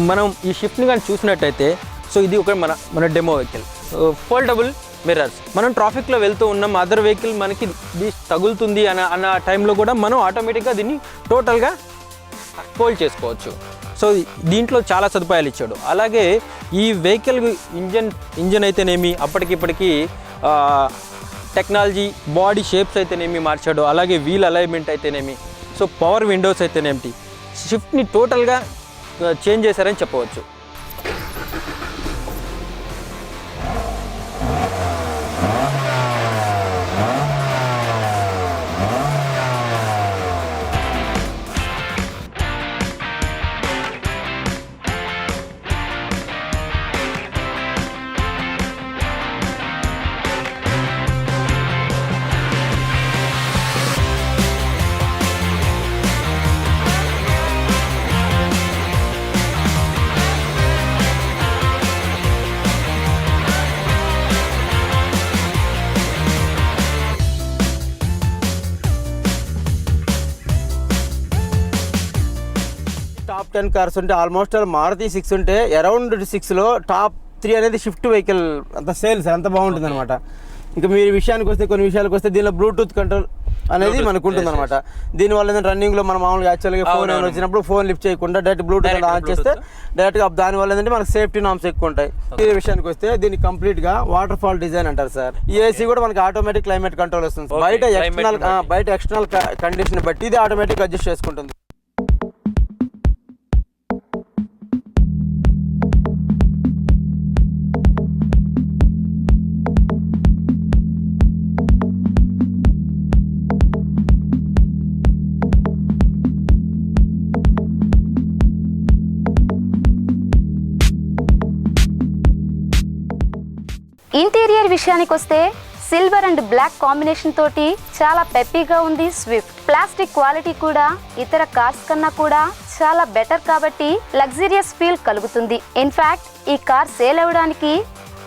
మనం ఈ షిఫ్ట్ని కానీ చూసినట్టయితే సో ఇది ఒక మన డెమో వెహికల్. Foldable mirrors. మనం ట్రాఫిక్లో వెళ్తూ ఉన్నాం, అదర్ వెహికల్ మనకి తగులుతుంది అన్న టైంలో కూడా మనం ఆటోమేటిక్గా దీన్ని టోటల్గా ఫోల్డ్ చేసుకోవచ్చు. సో దీంట్లో చాలా సదుపాయాలు ఇచ్చాడు. అలాగే ఈ వెహికల్ ఇంజన్ అయితేనేమి, అప్పటికిప్పటికీ టెక్నాలజీ బాడీ షేప్స్ అయితేనేమి మార్చాడు. అలాగే వీల్ అలైన్మెంట్ అయితేనేమి, సో పవర్ విండోస్ అయితేనేమిటి, షిఫ్ట్ని టోటల్గా చేంజ్ చేశారని చెప్పవచ్చు. టాప్ 10 కార్స్ ఉంటే ఆల్మోస్ట్ మారుతి 6 ఉంటే అరౌండ్ 6లో టాప్ 3 అనేది షిఫ్ట్ వెహికల్. అంత సేల్స్ అంత బాగుంటుంది అనమాట. ఇంకా మీరు విషయానికి వస్తే, కొన్ని విషయాలకు వస్తే దీనిలో బ్లూటూత్ కంట్రోల్ అనేది మనకు ఉంటుంది అనమాట. దీనివల్ల ఏంటంటే రన్నింగ్లో మనం మామూలుగా యాక్చువల్గా ఫోన్ వచ్చినప్పుడు ఫోన్ లిఫ్ట్ చేయకుండా డైరెక్ట్ బ్లూటూత్ ఆన్ చేస్తే డైరెక్ట్గా దానివల్ల ఏంటంటే మనకు సేఫ్టీ నామ్స్ ఎక్కువ ఉంటాయి. ఈ విషయానికి వస్తే దీన్ని కంప్లీట్గా వాటర్ ఫాల్ డిజైన్ అంటారు సార్. ఈ ఏసీ కూడా మనకి ఆటోమేటిక్ క్లైమేట్ కంట్రోల్ వస్తుంది. బయట ఎక్స్టర్నల్ కండిషన్ బట్టి ఇది ఆటోమేటిక్ అడ్జస్ట్ చేసుకుంటుంది. ఇంటీరియర్ విషయానికి వస్తే సిల్వర్ అండ్ బ్లాక్ కాంబినేషన్ తోటి చాలా పెప్పీగా ఉంది స్విఫ్ట్. ప్లాస్టిక్ క్వాలిటీ కూడా ఇతర కార్స్ కన్నా కూడా చాలా బెటర్ కాబట్టి లగ్జరియస్ ఫీల్ కలుగుతుంది. ఇన్ఫాక్ట్ ఈ కార్ సేల్ అవ్వడానికి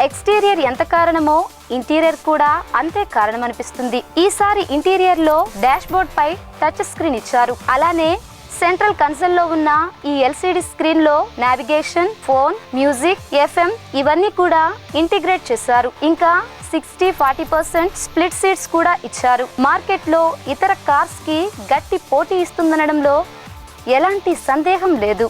ఎక్స్టీరియర్ ఎంత కారణమో ఇంటీరియర్ కూడా అంతే కారణం అనిపిస్తుంది. ఈసారి ఇంటీరియర్ లో డాష్ బోర్డ్ పై టచ్ స్క్రీన్ ఇచ్చారు. అలానే సెంట్రల్ కన్సోల్ లో ఉన్న ఈ ఎల్సిడి స్క్రీన్ లో నావిగేషన్, ఫోన్, మ్యూజిక్, FM ఇవన్నీ కూడా ఇంటిగ్రేట్ చేశారు. ఇంకా 60-40% స్ప్లిట్ సీట్స్ కూడా ఇచ్చారు. మార్కెట్ లో ఇతర కార్స్ కి గట్టి పోటీ ఇస్తుందనడంలో ఎలాంటి సందేహం లేదు.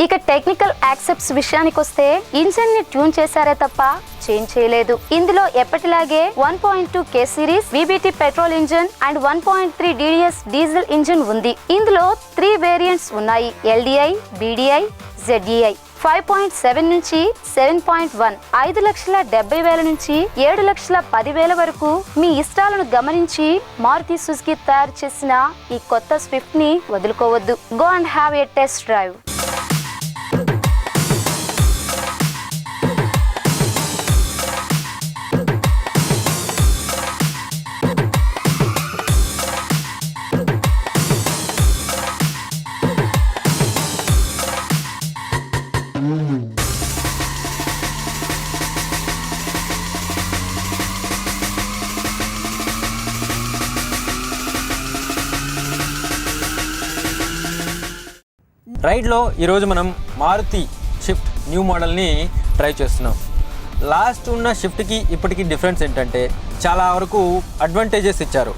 ఇక టెక్నికల్ యాక్సెప్ట్స్ విషయానికి వస్తే ఇంజన్ ని ట్యూన్ చేశారే తప్ప చేంజ్ చేయలేదు. ఇందులో ఎప్పటిలాగే 1.2 K series VBT petrol engine and 1.3 DDS diesel engine ఉంది. ఇందులో 3 వేరియంట్స్ ఉన్నాయి: LDI, BDI, ZEI. 5.7 నుంచి 7.1, 5,70,000 నుంచి 7,10,000 వరకు మీ ఇష్టాలను గమనించి మారుతి సుజుకి తయారు చేసిన ఈ కొత్త స్విఫ్ట్ ని వదులుకోవద్దు. Go and have a test drive. రైడ్లో ఈరోజు మనం మారుతి షిఫ్ట్ న్యూ మోడల్ని ట్రై చేస్తున్నాం. లాస్ట్ ఉన్న షిఫ్ట్కి ఇప్పటికీ డిఫరెన్స్ ఏంటంటే చాలా వరకు అడ్వాంటేజెస్ ఇచ్చారు.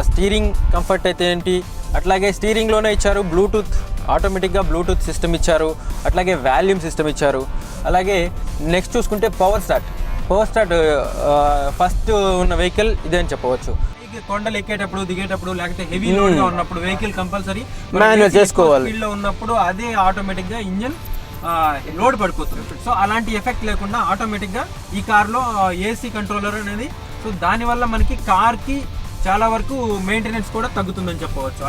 స్టీరింగ్ కంఫర్ట్ అయితే ఏంటి, అట్లాగే స్టీరింగ్లోనే ఇచ్చారు బ్లూటూత్, ఆటోమేటిక్గా బ్లూటూత్ సిస్టమ్ ఇచ్చారు, అట్లాగే వాల్యూమ్ సిస్టమ్ ఇచ్చారు. అలాగే నెక్స్ట్ చూసుకుంటే పవర్ స్టార్ట్ ఫస్ట్ ఉన్న వెహికల్ ఇదే అని చెప్పవచ్చు. కొండలు ఎక్కేటప్పుడు, దిగేటప్పుడు, లేకపోతే హెవీ లోడ్ గా ఉన్నప్పుడు వెహికల్ కంపల్సరీ మాన్యువల్ చేసుకోవాలి. స్పీడ్ లో ఉన్నప్పుడు అదే ఆటోమేటిక్ గా ఇంజన్ లోడ్ పడిపోతుంది. సో అలాంటి ఎఫెక్ట్ లేకుండా ఆటోమేటిక్ గా ఈ కార్ లో ఏసీ కంట్రోలర్ అనేది, సో దాని వల్ల మనకి కార్ కి చాలా వరకు మెయింటెనెన్స్ కూడా తగ్గుతుందని చెప్పవచ్చు.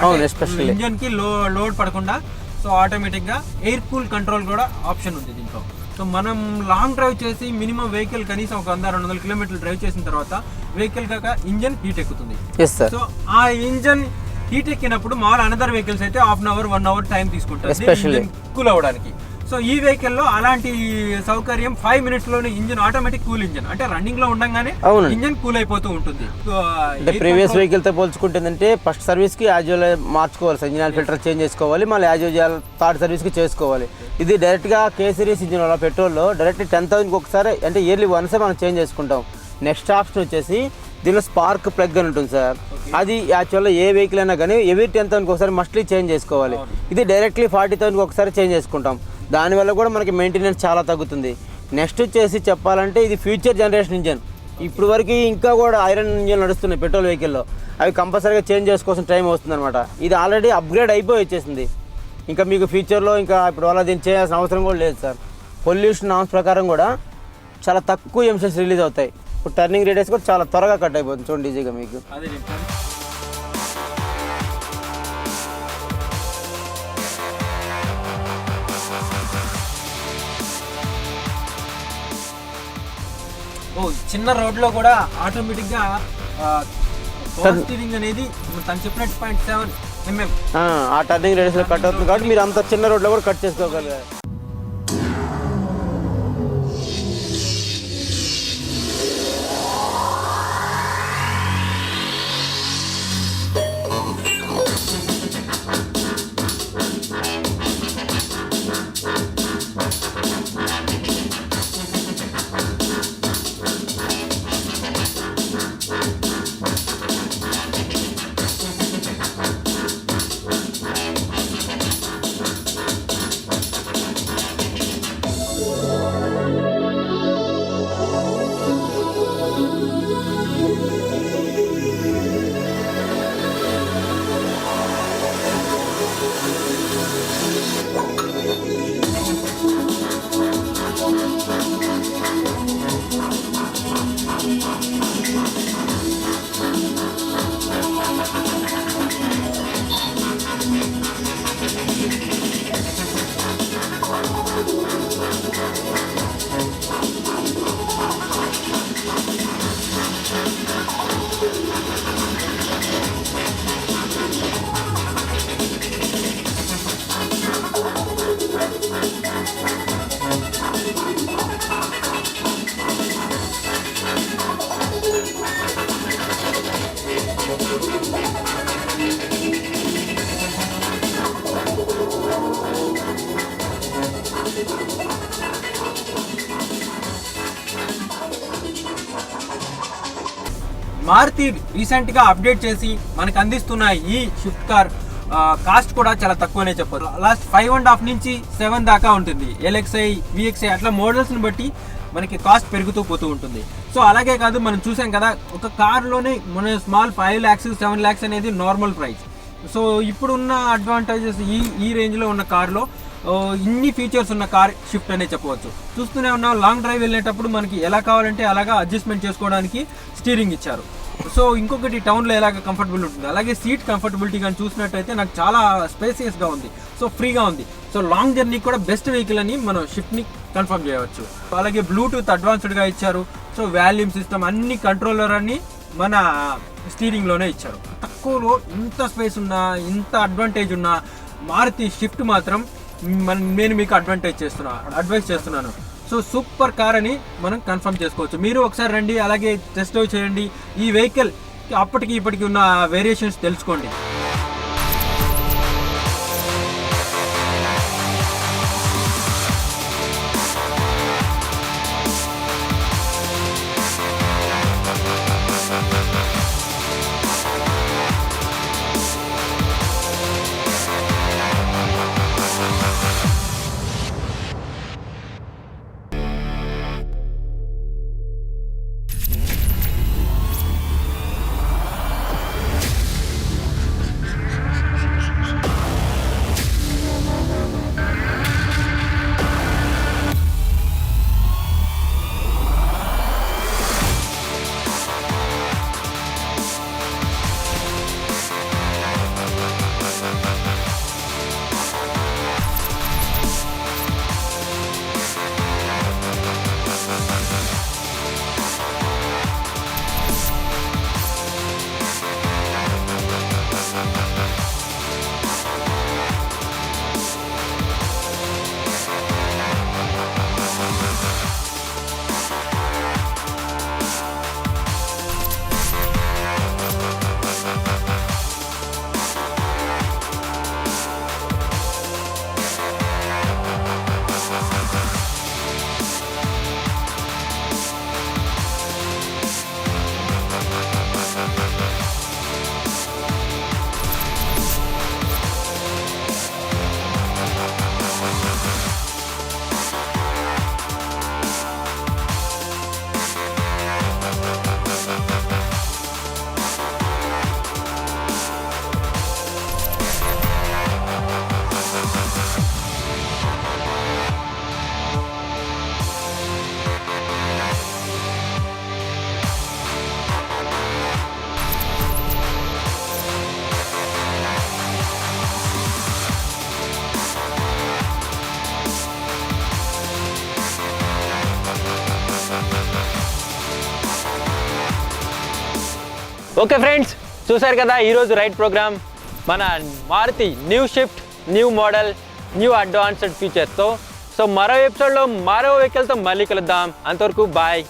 ఇంజన్ కి లోడ్ పడకుండా సో ఆటోమేటిక్ గా ఎయిర్ కూల్ కంట్రోల్ కూడా ఆప్షన్ ఉంది దీంట్లో. సో మనం లాంగ్ డ్రైవ్ చేసి మినిమం వెహికల్ కనీసం ఒక 100-200 కిలోమీటర్లు డ్రైవ్ చేసిన తర్వాత వెహికల్ కాక ఇంజన్ హీట్ ఎక్కుతుంది. Yes sir. సో ఆ ఇంజన్ హీట్ ఎక్కినప్పుడు మామూలు అనదర్ వెహికల్స్ అయితే 1/2 అవర్ 1 అవర్ టైం తీసుకుంటారు కూల్ అవ్వడానికి. సో ఈ వెహికల్లో అలాంటి సౌకర్యం 5 minutes లోనే ఇంజిన్ ఆటోమేటిక్ కూల్ ఇంజిన్, అంటే రన్నింగ్ లో ఉండగానే ఇంజిన్ కూల్ అయిపోతూ ఉంటుంది. అంటే ప్రీవియస్ వెహికల్ తో పోల్చుకుంటుందంటే ఫస్ట్ సర్వీస్ కి యాజువల్ మార్చుకోవాలి sir, engine oil filter change చేసుకోవాలి, మళ్ళీ యాజువల్ థర్డ్ సర్వీస్ కి చేసుకోవాలి. ఇది డైరెక్ట్ గా K సిరీస్ ఇంజిన్ వల్ల పెట్రోల్లో డైరెక్ట్ 10,000 ఒకసారి అంటే ఇయర్లీ వన్స్ మనం చేంజ్ చేసుకుంటాం. నెక్స్ట్ ఆప్షన్ వచ్చేసి దీనిలో స్పార్క్ ప్లగ్ అని ఉంటుంది సార్. అది యాక్చువల్గా ఏ వెహికల్ అయినా కానీ ఎవ్రీ 10,000 ఒకసారి మస్ట్లీ చేంజ్ చేసుకోవాలి. ఇది డైరెక్ట్లీ 40,000 ఒకసారి చేంజ్ చేసుకుంటాం. దానివల్ల కూడా మనకి మెయింటెనెన్స్ చాలా తగ్గుతుంది. నెక్స్ట్ వచ్చేసి చెప్పాలంటే ఇది ఫ్యూచర్ జనరేషన్ ఇంజన్. ఇప్పుడు వరకు ఇంకా కూడా ఐరన్ ఇంజన్ నడుస్తున్నాయి పెట్రోల్ వెహికల్లో, అవి కంపల్సరీగా చేంజ్ చేసుకోవాల్సిన టైం వస్తుంది అనమాట. ఇది ఆల్రెడీ అప్గ్రేడ్ అయిపోయి వచ్చేసింది. ఇంకా మీకు ఫ్యూచర్లో ఇంకా ఇప్పుడు వల్ల దీన్ని చేయాల్సిన అవసరం కూడా లేదు సార్. పొల్యూషన్ నామ్స్ ప్రకారం కూడా చాలా తక్కువ ఎమిషన్స్ రిలీజ్ అవుతాయి. ఇప్పుడు టర్నింగ్ రేడియస్ కూడా చాలా త్వరగా కట్ అయిపోతుంది చూడండి ఈజీగా మీకు. చిన్న రోడ్లో కూడా ఆటోమేటిక్గా స్టీరింగ్ అనేది తను చెప్పినట్టు 0.7 mm ఆ టర్నింగ్ రేడియస్లో కట్ అవుతుంది కాబట్టి మీరు అంత చిన్న రోడ్లో కూడా కట్ చేసుకోగలరు. మారుతి రీసెంట్గా అప్డేట్ చేసి మనకు అందిస్తున్న ఈ షిఫ్ట్ కార్ కాస్ట్ కూడా చాలా తక్కువనే చెప్పారు. లాస్ట్ 5.5 నుంచి 7 దాకా ఉంటుంది. LXi, VXi అట్లా మోడల్స్ని బట్టి మనకి కాస్ట్ పెరుగుతూ పోతూ ఉంటుంది. సో అలాగే కాదు, మనం చూసాం కదా ఒక కార్లోనే మన స్మాల్ 5 lakhs 7 lakhs అనేది నార్మల్ ప్రైస్. సో ఇప్పుడున్న అడ్వాంటేజెస్ ఈ రేంజ్లో ఉన్న కార్లో ఇన్ని ఫీచర్స్ ఉన్న కార్ షిఫ్ట్ అనే చెప్పవచ్చు. చూస్తూనే ఉన్నాం, లాంగ్ డ్రైవ్ వెళ్ళేటప్పుడు మనకి ఎలా కావాలంటే అలాగా అడ్జస్ట్మెంట్ చేసుకోవడానికి స్టీరింగ్ ఇచ్చారు. సో ఇంకొకటి టౌన్లో ఎలాగ కంఫర్టబుల్ ఉంటుంది, అలాగే సీట్ కంఫర్టబిలిటీ కానీ చూసినట్టయితే నాకు చాలా స్పేసియస్గా ఉంది, సో ఫ్రీగా ఉంది. సో లాంగ్ జర్నీ కూడా బెస్ట్ వెహికల్ అని మనం షిఫ్ట్ని కన్ఫర్మ్ చేయవచ్చు. అలాగే బ్లూటూత్ అడ్వాన్స్డ్గా ఇచ్చారు. సో వాల్యూమ్ సిస్టమ్ అన్ని కంట్రోలర్ అన్ని మన స్టీరింగ్లోనే ఇచ్చారు. తక్కువలో ఇంత స్పేస్ ఉన్నా, ఇంత అడ్వాంటేజ్ ఉన్న మారుతి షిఫ్ట్ మాత్రం నేను మీకు అడ్వైస్ చేస్తున్నాను. సో సూపర్ కార్ అని మనం కన్ఫర్మ్ చేసుకోవచ్చు. మీరు ఒకసారి రండి, అలాగే టెస్ట్ డ్రైవ్ చేయండి, ఈ వెహికల్ అప్పటికి ఇప్పటికి ఉన్న వేరియేషన్స్ తెలుసుకోండి. ఓకే ఫ్రెండ్స్, చూసారు కదా ఈరోజు రైడ్ ప్రోగ్రామ్ మన Maruti new shift, new model, new advanced ఫీచర్స్తో. సో మరో ఎపిసోడ్లో మరో వెహికల్తో మళ్ళీ కలుద్దాం. అంతవరకు బాయ్.